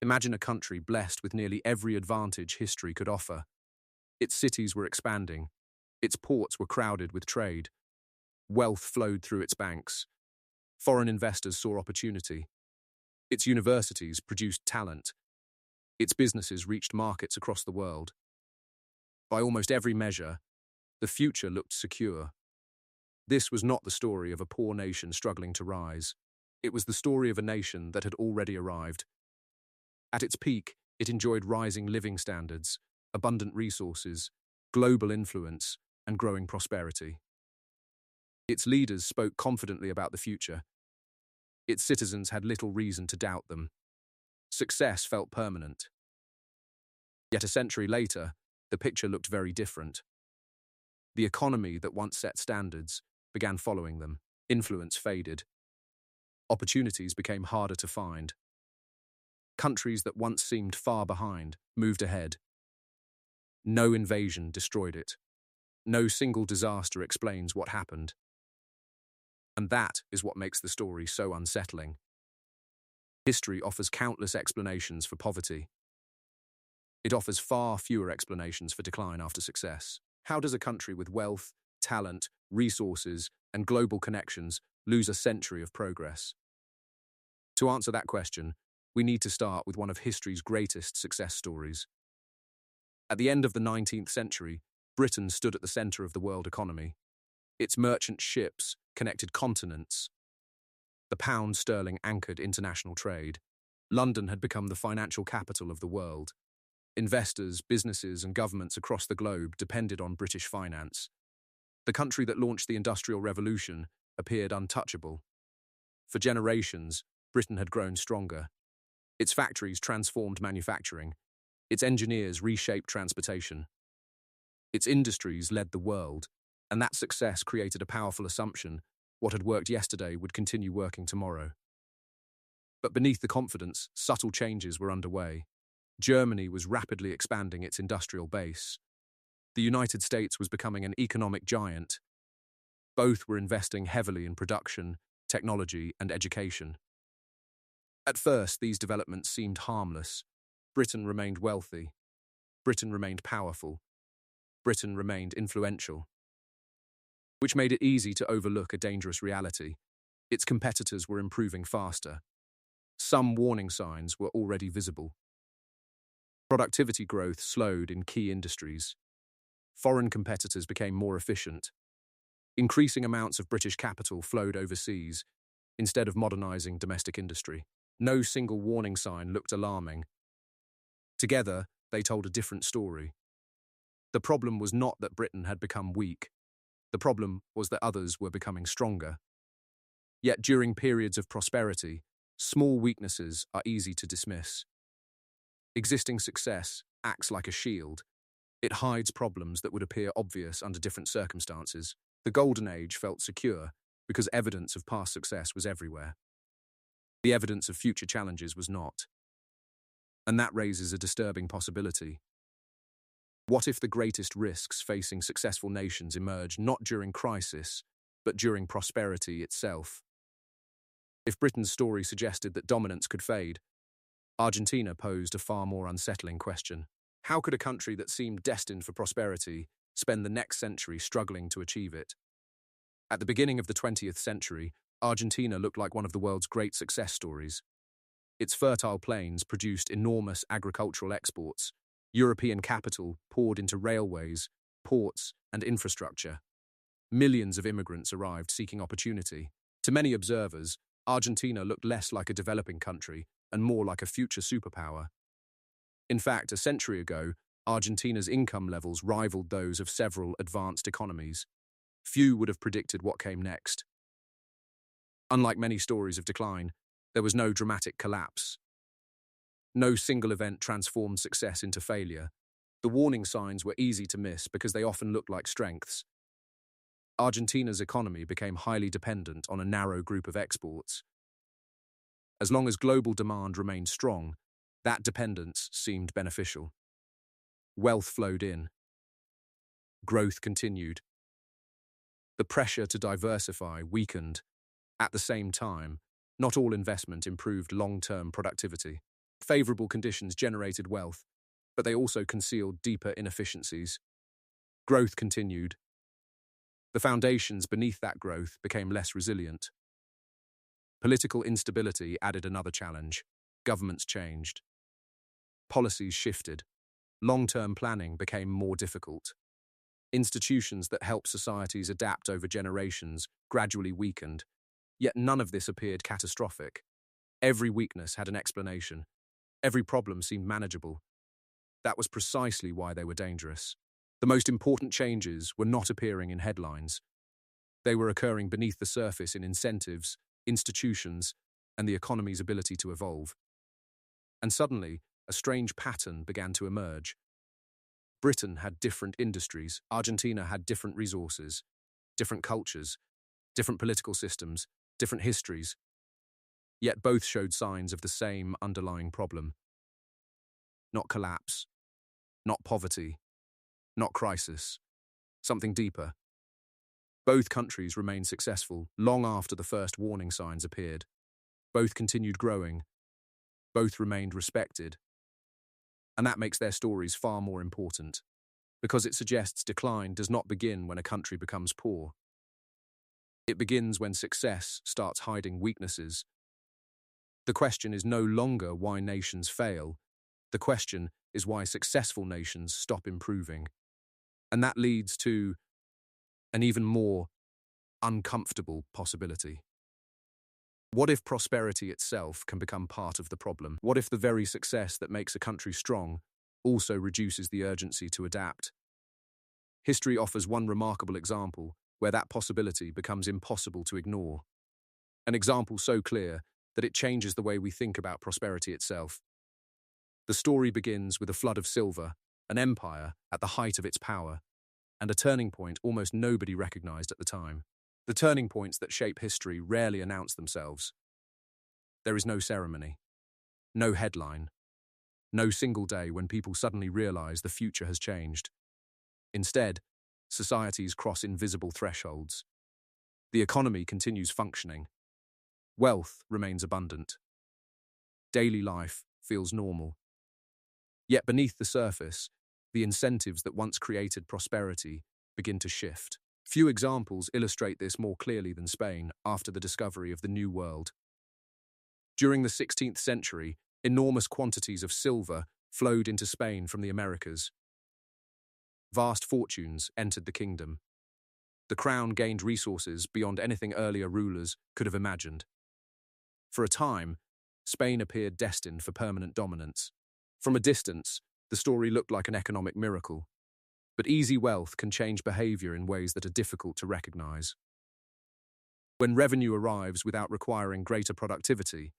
Imagine a country blessed with nearly every advantage history could offer. Its cities were expanding. Its ports were crowded with trade. Wealth flowed through its banks. Foreign investors saw opportunity. Its universities produced talent. Its businesses reached markets across the world. By almost every measure, the future looked secure. This was not the story of a poor nation struggling to rise. It was the story of a nation that had already arrived. At its peak, it enjoyed rising living standards, abundant resources, global influence, and growing prosperity. Its leaders spoke confidently about the future. Its citizens had little reason to doubt them. Success felt permanent. Yet a century later, the picture looked very different. The economy that once set standards began following them. Influence faded. Opportunities became harder to find. Countries that once seemed far behind moved ahead. No invasion destroyed it. No single disaster explains what happened. And that is what makes the story so unsettling. History offers countless explanations for poverty. It offers far fewer explanations for decline after success. How does a country with wealth, talent, resources, and global connections lose a century of progress? To answer that question, we need to start with one of history's greatest success stories. At the end of the 19th century, Britain stood at the center of the world economy. Its merchant ships connected continents. The pound sterling anchored international trade. London had become the financial capital of the world. Investors, businesses, and governments across the globe depended on British finance. The country that launched the Industrial Revolution appeared untouchable. For generations, Britain had grown stronger. Its factories transformed manufacturing. Its engineers reshaped transportation. Its industries led the world, and that success created a powerful assumption: what had worked yesterday would continue working tomorrow. But beneath the confidence, subtle changes were underway. Germany was rapidly expanding its industrial base. The United States was becoming an economic giant. Both were investing heavily in production, technology, and education. At first, these developments seemed harmless. Britain remained wealthy. Britain remained powerful. Britain remained influential. Which made it easy to overlook a dangerous reality. Its competitors were improving faster. Some warning signs were already visible. Productivity growth slowed in key industries. Foreign competitors became more efficient. Increasing amounts of British capital flowed overseas, instead of modernizing domestic industry. No single warning sign looked alarming. Together, they told a different story. The problem was not that Britain had become weak. The problem was that others were becoming stronger. Yet during periods of prosperity, small weaknesses are easy to dismiss. Existing success acts like a shield. It hides problems that would appear obvious under different circumstances. The Golden Age felt secure because evidence of past success was everywhere. The evidence of future challenges was not. And that raises a disturbing possibility. What if the greatest risks facing successful nations emerge not during crisis, but during prosperity itself? If Britain's story suggested that dominance could fade, Argentina posed a far more unsettling question. How could a country that seemed destined for prosperity spend the next century struggling to achieve it? At the beginning of the 20th century, Argentina looked like one of the world's great success stories. Its fertile plains produced enormous agricultural exports. European capital poured into railways, ports, and infrastructure. Millions of immigrants arrived seeking opportunity. To many observers, Argentina looked less like a developing country and more like a future superpower. In fact, a century ago, Argentina's income levels rivaled those of several advanced economies. Few would have predicted what came next. Unlike many stories of decline, there was no dramatic collapse. No single event transformed success into failure. The warning signs were easy to miss because they often looked like strengths. Argentina's economy became highly dependent on a narrow group of exports. As long as global demand remained strong, that dependence seemed beneficial. Wealth flowed in. Growth continued. The pressure to diversify weakened. At the same time, not all investment improved long-term productivity. Favorable conditions generated wealth, but they also concealed deeper inefficiencies. Growth continued. The foundations beneath that growth became less resilient. Political instability added another challenge. Governments changed. Policies shifted. Long-term planning became more difficult. Institutions that helped societies adapt over generations gradually weakened, yet none of this appeared catastrophic. Every weakness had an explanation. Every problem seemed manageable. That was precisely why they were dangerous. The most important changes were not appearing in headlines. They were occurring beneath the surface in incentives, institutions, and the economy's ability to evolve. And suddenly, a strange pattern began to emerge. Britain had different industries, Argentina had different resources, different cultures, different political systems, different histories. Yet both showed signs of the same underlying problem. Not collapse, not poverty, not crisis, something deeper. Both countries remained successful long after the first warning signs appeared. Both continued growing. Both remained respected. And that makes their stories far more important, because it suggests decline does not begin when a country becomes poor. It begins when success starts hiding weaknesses. The question is no longer why nations fail. The question is why successful nations stop improving. And that leads to an even more uncomfortable possibility. What if prosperity itself can become part of the problem? What if the very success that makes a country strong also reduces the urgency to adapt? History offers one remarkable example where that possibility becomes impossible to ignore. An example so clear that it changes the way we think about prosperity itself. The story begins with a flood of silver, an empire at the height of its power, and a turning point almost nobody recognized at the time. The turning points that shape history rarely announce themselves. There is no ceremony, no headline, no single day when people suddenly realize the future has changed. Instead, societies cross invisible thresholds. The economy continues functioning. Wealth remains abundant. Daily life feels normal. Yet beneath the surface, the incentives that once created prosperity begin to shift. Few examples illustrate this more clearly than Spain after the discovery of the New World. During the 16th century, enormous quantities of silver flowed into Spain from the Americas. Vast fortunes entered the kingdom. The crown gained resources beyond anything earlier rulers could have imagined. For a time, Spain appeared destined for permanent dominance. From a distance, the story looked like an economic miracle. But easy wealth can change behavior in ways that are difficult to recognize. When revenue arrives without requiring greater productivity,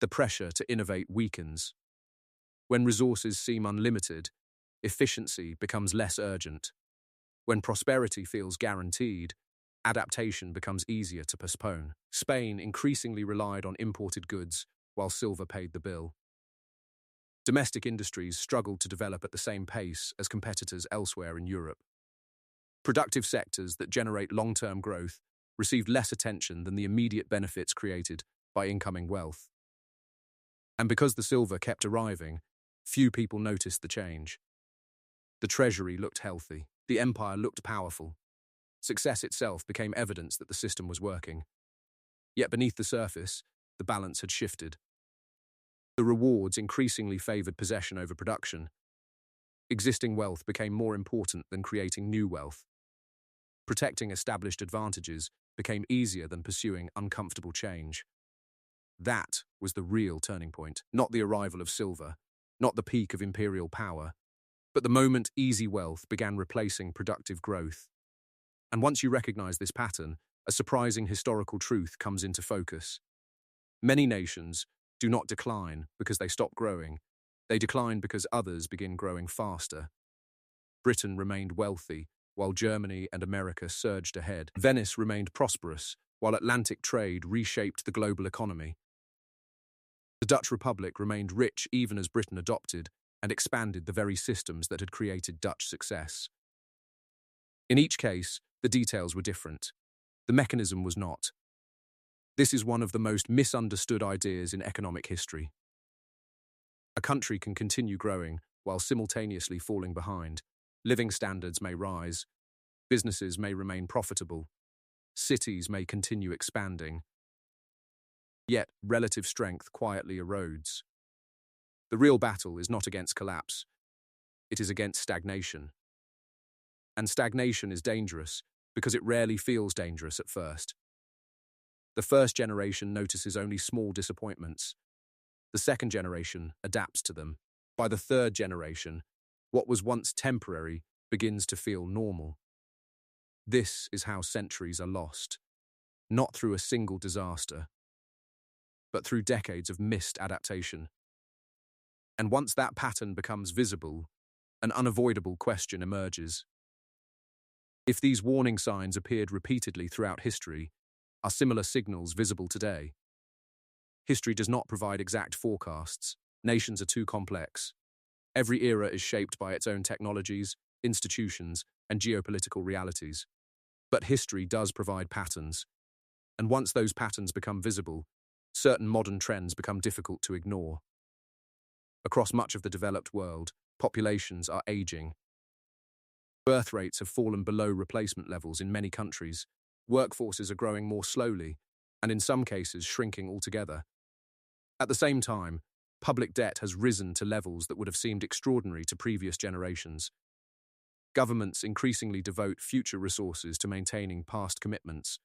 the pressure to innovate weakens. When resources seem unlimited, efficiency becomes less urgent. When prosperity feels guaranteed, adaptation becomes easier to postpone. Spain increasingly relied on imported goods, while silver paid the bill. Domestic industries struggled to develop at the same pace as competitors elsewhere in Europe. Productive sectors that generate long-term growth received less attention than the immediate benefits created by incoming wealth. And because the silver kept arriving, few people noticed the change. The treasury looked healthy. The empire looked powerful. Success itself became evidence that the system was working. Yet beneath the surface, the balance had shifted. The rewards increasingly favored possession over production. Existing wealth became more important than creating new wealth. Protecting established advantages became easier than pursuing uncomfortable change. That was the real turning point, not the arrival of silver, not the peak of imperial power, but the moment easy wealth began replacing productive growth. And once you recognize this pattern, a surprising historical truth comes into focus. Many nations do not decline because they stop growing. They decline because others begin growing faster. Britain remained wealthy, while Germany and America surged ahead. Venice remained prosperous, while Atlantic trade reshaped the global economy. The Dutch Republic remained rich even as Britain adopted and expanded the very systems that had created Dutch success. In each case, the details were different. The mechanism was not. This is one of the most misunderstood ideas in economic history. A country can continue growing while simultaneously falling behind. Living standards may rise, businesses may remain profitable, cities may continue expanding, yet relative strength quietly erodes. The real battle is not against collapse, it is against stagnation. And stagnation is dangerous because it rarely feels dangerous at first. The first generation notices only small disappointments. The second generation adapts to them. By the third generation, what was once temporary begins to feel normal. This is how centuries are lost, not through a single disaster, but through decades of missed adaptation. And once that pattern becomes visible, an unavoidable question emerges. If these warning signs appeared repeatedly throughout history, are similar signals visible today? History does not provide exact forecasts. Nations are too complex. Every era is shaped by its own technologies, institutions, and geopolitical realities. But history does provide patterns. And once those patterns become visible, certain modern trends become difficult to ignore. Across much of the developed world, populations are aging. Birth rates have fallen below replacement levels in many countries. Workforces are growing more slowly, and in some cases shrinking altogether. At the same time, public debt has risen to levels that would have seemed extraordinary to previous generations. Governments increasingly devote future resources to maintaining past commitments.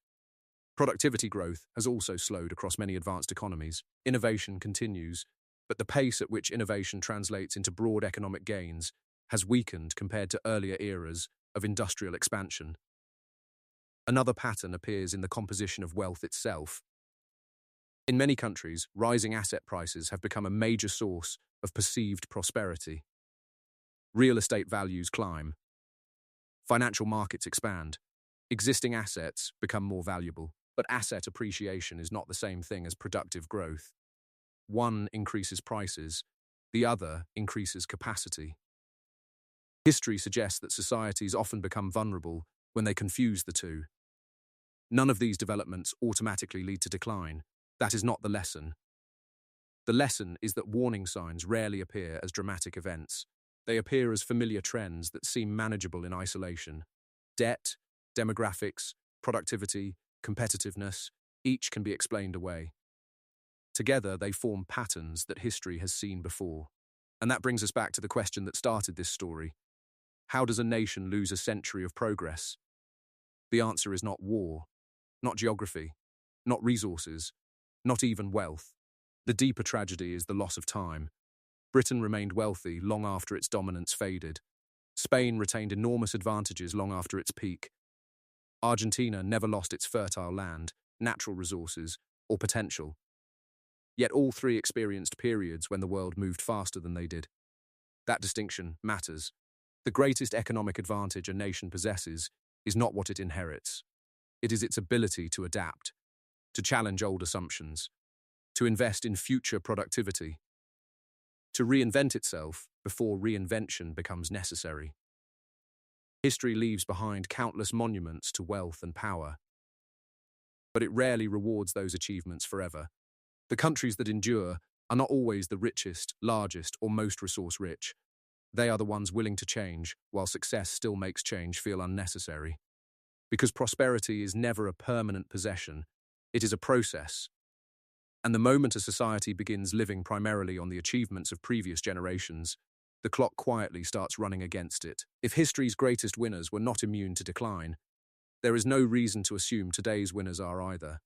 Productivity growth has also slowed across many advanced economies. Innovation continues, but the pace at which innovation translates into broad economic gains has weakened compared to earlier eras of industrial expansion. Another pattern appears in the composition of wealth itself. In many countries, rising asset prices have become a major source of perceived prosperity. Real estate values climb. Financial markets expand. Existing assets become more valuable, but asset appreciation is not the same thing as productive growth. One increases prices, the other increases capacity. History suggests that societies often become vulnerable when they confuse the two. None of these developments automatically lead to decline. That is not the lesson. The lesson is that warning signs rarely appear as dramatic events. They appear as familiar trends that seem manageable in isolation. Debt, demographics, productivity, competitiveness, each can be explained away. Together, they form patterns that history has seen before. And that brings us back to the question that started this story. How does a nation lose a century of progress? The answer is not war, not geography, not resources, not even wealth. The deeper tragedy is the loss of time. Britain remained wealthy long after its dominance faded. Spain retained enormous advantages long after its peak. Argentina never lost its fertile land, natural resources, or potential. Yet all three experienced periods when the world moved faster than they did. That distinction matters. The greatest economic advantage a nation possesses is not what it inherits. It is its ability to adapt, to challenge old assumptions, to invest in future productivity, to reinvent itself before reinvention becomes necessary. History leaves behind countless monuments to wealth and power, but it rarely rewards those achievements forever. The countries that endure are not always the richest, largest, or most resource-rich. They are the ones willing to change, while success still makes change feel unnecessary. Because prosperity is never a permanent possession, it is a process. And the moment a society begins living primarily on the achievements of previous generations, the clock quietly starts running against it. If history's greatest winners were not immune to decline, there is no reason to assume today's winners are either.